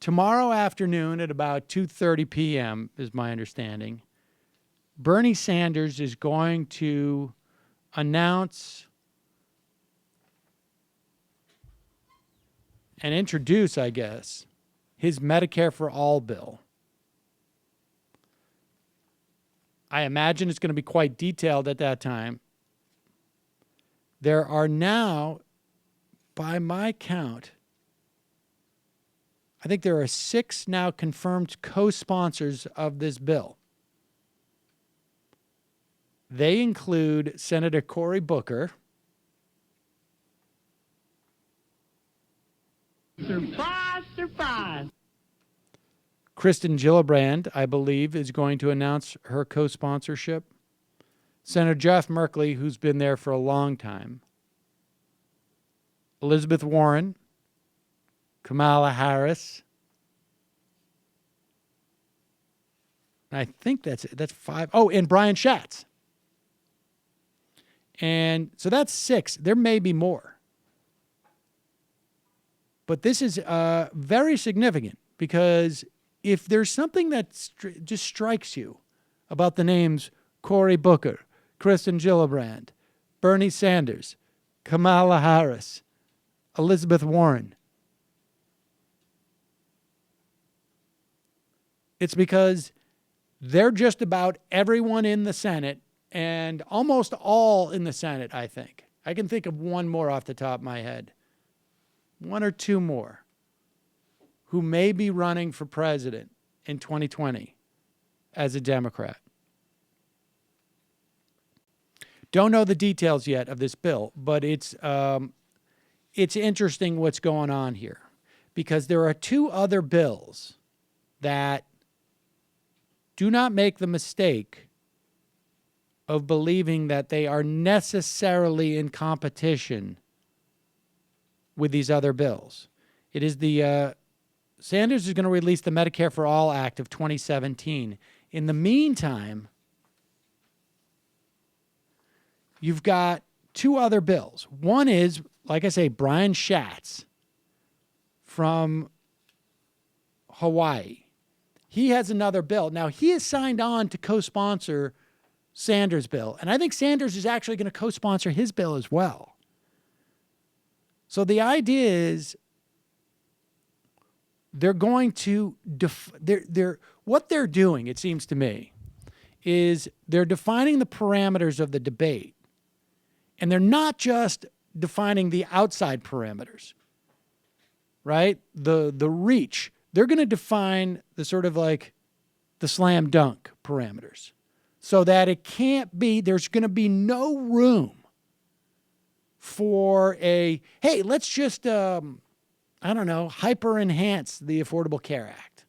tomorrow afternoon at about 2:30 p.m., is my understanding, Bernie Sanders is going to announce and introduce, I guess, his Medicare for All bill. I imagine it's going to be quite detailed at that time. There are now, by my count, I think there are 6 now confirmed co-sponsors of this bill. They include Senator Cory Booker. Surprise, surprise. Kristen Gillibrand, I believe, is going to announce her co-sponsorship. Senator Jeff Merkley, who's been there for a long time. Elizabeth Warren. Kamala Harris. I think that's it. That's 5. Oh, and Brian Schatz. And so that's 6. There may be more. But this is very significant because if there's something that just strikes you about the names Cory Booker, Kristen Gillibrand, Bernie Sanders, Kamala Harris, Elizabeth Warren, it's because they're just about everyone in the Senate and almost all in the Senate, I think. I can think of one more off the top of my head. 1 or 2 more who may be running for president in 2020 as a Democrat. Don't know the details yet of this bill, but it's interesting what's going on here because there are 2 other bills that do not make the mistake of believing that they are necessarily in competition with these other bills. It is the Sanders is going to release the Medicare for All Act of 2017. In the meantime, you've got 2 other bills. One is, like I say, Brian Schatz from Hawaii. He has another bill. Now, he has signed on to co-sponsor Sanders' bill, and I think Sanders is actually going to co-sponsor his bill as well. So the idea is they're going to what they're doing, it seems to me, is they're defining the parameters of the debate. And they're not just defining the outside parameters, right? The reach. They're going to define the sort of like the slam dunk parameters so that it can't be, there's going to be no room for a, hey, let's just, hyper enhance the Affordable Care Act.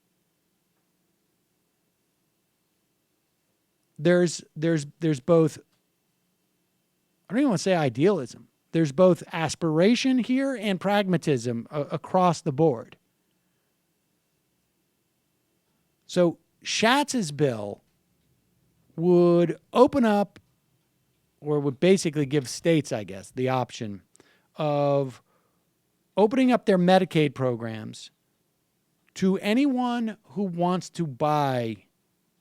There's both, I don't even want to say idealism. There's both aspiration here and pragmatism across the board. So Schatz's bill would open up, or would basically give states, I guess, the option of opening up their Medicaid programs to anyone who wants to buy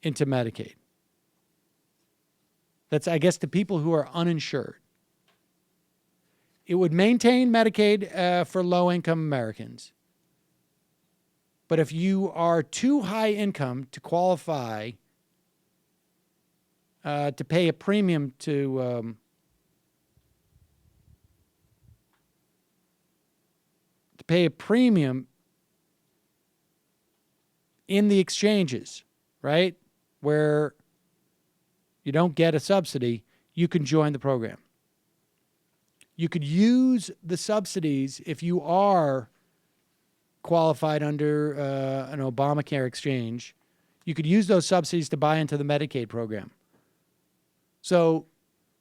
into Medicaid. That's, I guess, to people who are uninsured. It would maintain Medicaid for low-income Americans. But if you are too high income to qualify to pay a premium to pay a premium in the exchanges, right, where you don't get a subsidy, you can join the program. You could use the subsidies if you are qualified under an Obamacare exchange. You could use those subsidies to buy into the Medicaid program. So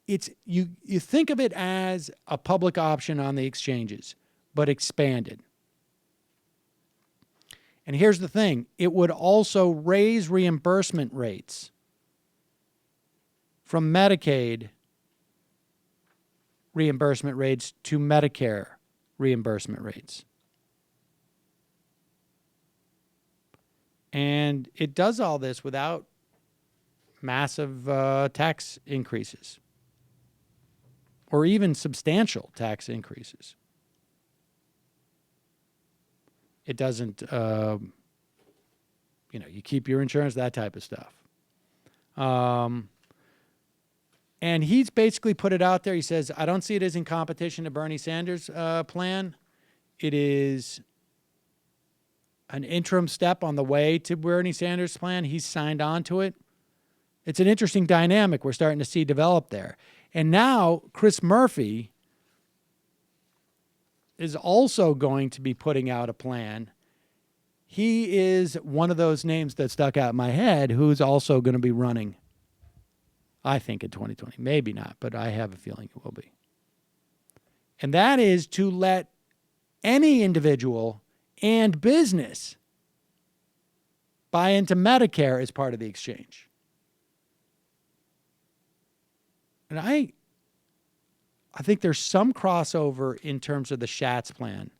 it's you think of it as a public option on the exchanges, but expanded. And here's the thing. It would also raise reimbursement rates from Medicaid reimbursement rates to Medicare reimbursement rates. And it does all this without massive tax increases or even substantial tax increases. It doesn't, you keep your insurance, that type of stuff. And he's basically put it out there. He says, I don't see it as in competition to Bernie Sanders' plan. It is an interim step on the way to Bernie Sanders' plan. He's signed on to it. It's an interesting dynamic we're starting to see develop there. And now Chris Murphy is also going to be putting out a plan. He is one of those names that stuck out in my head who's also going to be running, I think, in 2020. Maybe not, but I have a feeling it will be. And that is to let any individual and business buy into Medicare as part of the exchange. And I think there's some crossover in terms of the Schatz plan,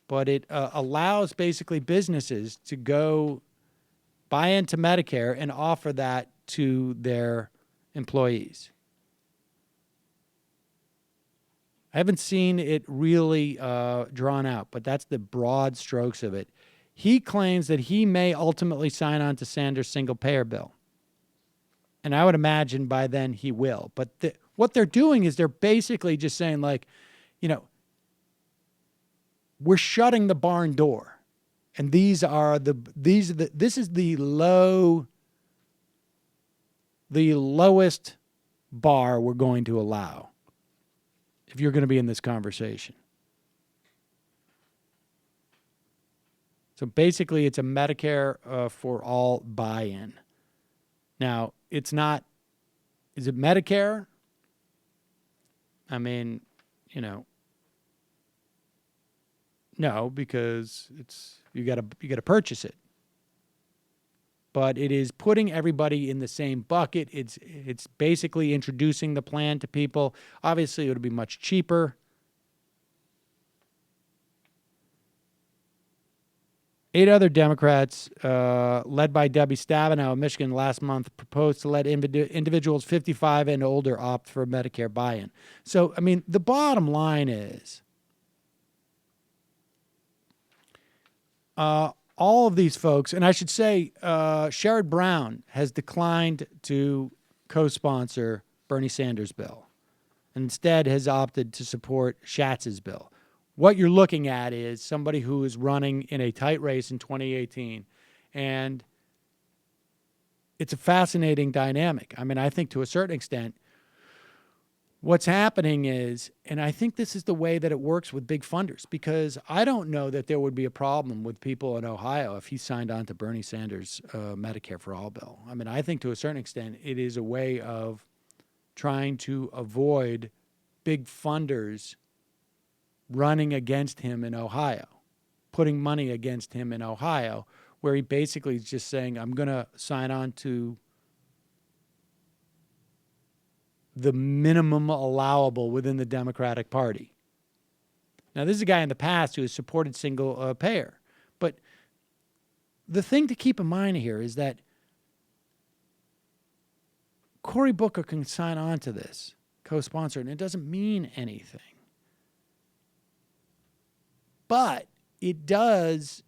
but it allows basically businesses to go buy into Medicare and offer that to their employees. I haven't seen it really drawn out, but that's the broad strokes of it. He claims that he may ultimately sign on to Sanders' single-payer bill. And I would imagine by then he will. But what they're doing is they're basically just saying, like, we're shutting the barn door. And this is the lowest bar we're going to allow if you're going to be in this conversation. So basically, it's a Medicare for All buy-in. Now, it's not, is it Medicare? I mean, no, because you got to purchase it. But it is putting everybody in the same bucket. It's basically introducing the plan to people. Obviously, it would be much cheaper. 8 other Democrats, led by Debbie Stabenow of Michigan last month, proposed to let individuals 55 and older opt for Medicare buy-in. So, I mean, the bottom line is all of these folks, and I should say Sherrod Brown has declined to co-sponsor Bernie Sanders' bill and instead has opted to support Schatz's bill. What you're looking at is somebody who is running in a tight race in 2018, and it's a fascinating dynamic. I mean, I think to a certain extent, what's happening is, and I think this is the way that it works with big funders, because I don't know that there would be a problem with people in Ohio if he signed on to Bernie Sanders' Medicare for All bill. I mean, I think to a certain extent, it is a way of trying to avoid big funders running against him in Ohio, putting money against him in Ohio, where he basically is just saying, I'm going to sign on to the minimum allowable within the Democratic Party. Now, this is a guy in the past who has supported single payer. But the thing to keep in mind here is that Cory Booker can sign on to this, co-sponsor, and it doesn't mean anything. But it does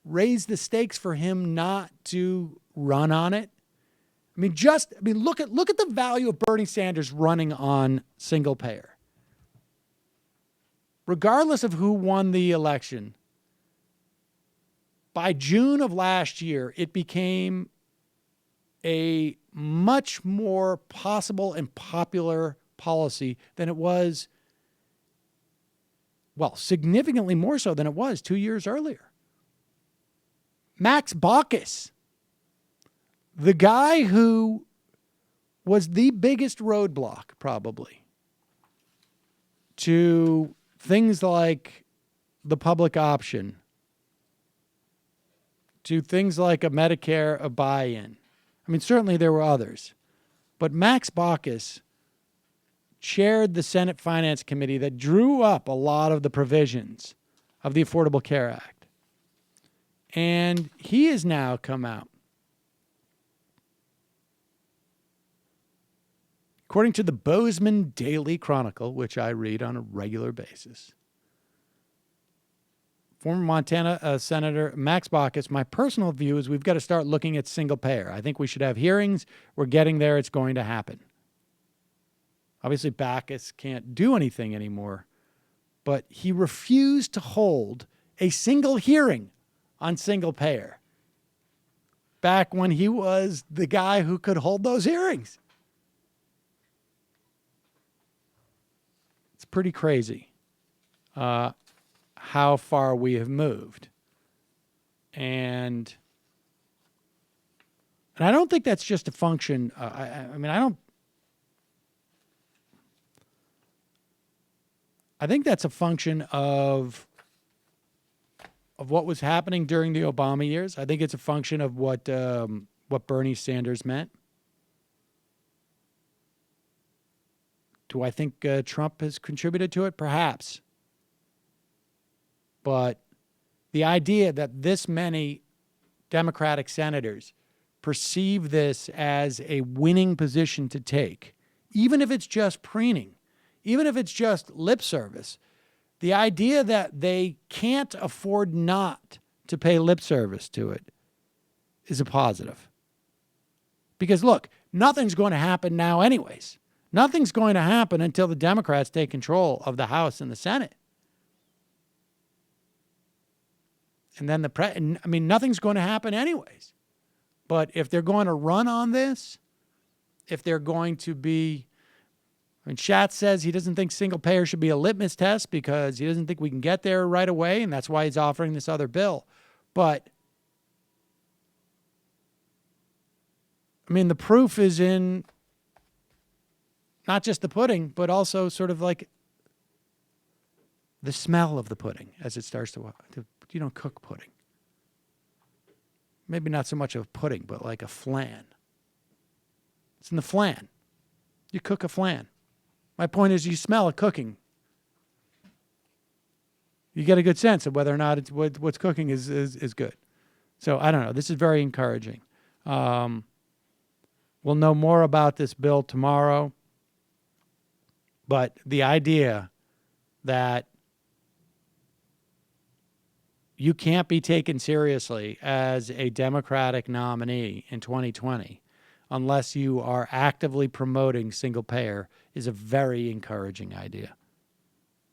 raise the stakes for him not to run on it. Look at the value of Bernie Sanders running on single payer. Regardless of who won the election, by June of last year, it became a much more possible and popular policy than it was, well, significantly more so than it was 2 years earlier. Max Baucus, the guy who was the biggest roadblock, probably, to things like the public option, to things like a Medicare, a buy-in. I mean, certainly there were others. But Max Baucus chaired the Senate Finance Committee that drew up a lot of the provisions of the Affordable Care Act. And he has now come out. According to the Bozeman Daily Chronicle, which I read on a regular basis, former Montana Senator Max Baucus, my personal view is we've got to start looking at single payer. I think we should have hearings. We're getting there. It's going to happen. Obviously, Baucus can't do anything anymore, but he refused to hold a single hearing on single payer back when he was the guy who could hold those hearings. It's pretty crazy how far we have moved. And I don't think that's just a function. I think that's a function of what was happening during the Obama years. I think it's a function of what Bernie Sanders meant. Do I think Trump has contributed to it? Perhaps. But the idea that this many Democratic senators perceive this as a winning position to take, even if it's just preening, even if it's just lip service, the idea that they can't afford not to pay lip service to it is a positive. Because look, nothing's going to happen now anyways. Nothing's going to happen until the Democrats take control of the House and the Senate. And then nothing's going to happen anyways. But if they're going to run on this, if they're going to be, Schatz says he doesn't think single payer should be a litmus test because he doesn't think we can get there right away, and that's why he's offering this other bill. But, the proof is in not just the pudding, but also sort of like the smell of the pudding as it starts to cook pudding. Maybe not so much of pudding, but like a flan. It's in the flan. You cook a flan. My point is you smell it cooking. You get a good sense of whether or not what's cooking is good. So I don't know. This is very encouraging. We'll know more about this bill tomorrow. But the idea that you can't be taken seriously as a Democratic nominee in 2020 unless you are actively promoting single payer is a very encouraging idea.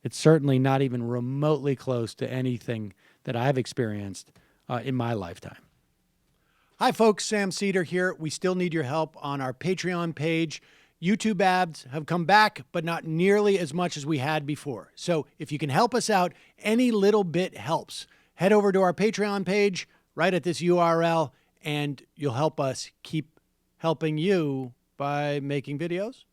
It's certainly not even remotely close to anything that I've experienced in my lifetime. Hi, folks. Sam Seder here. We still need your help on our Patreon page. YouTube ads have come back, but not nearly as much as we had before. So if you can help us out, any little bit helps. Head over to our Patreon page right at this URL, and you'll help us keep helping you by making videos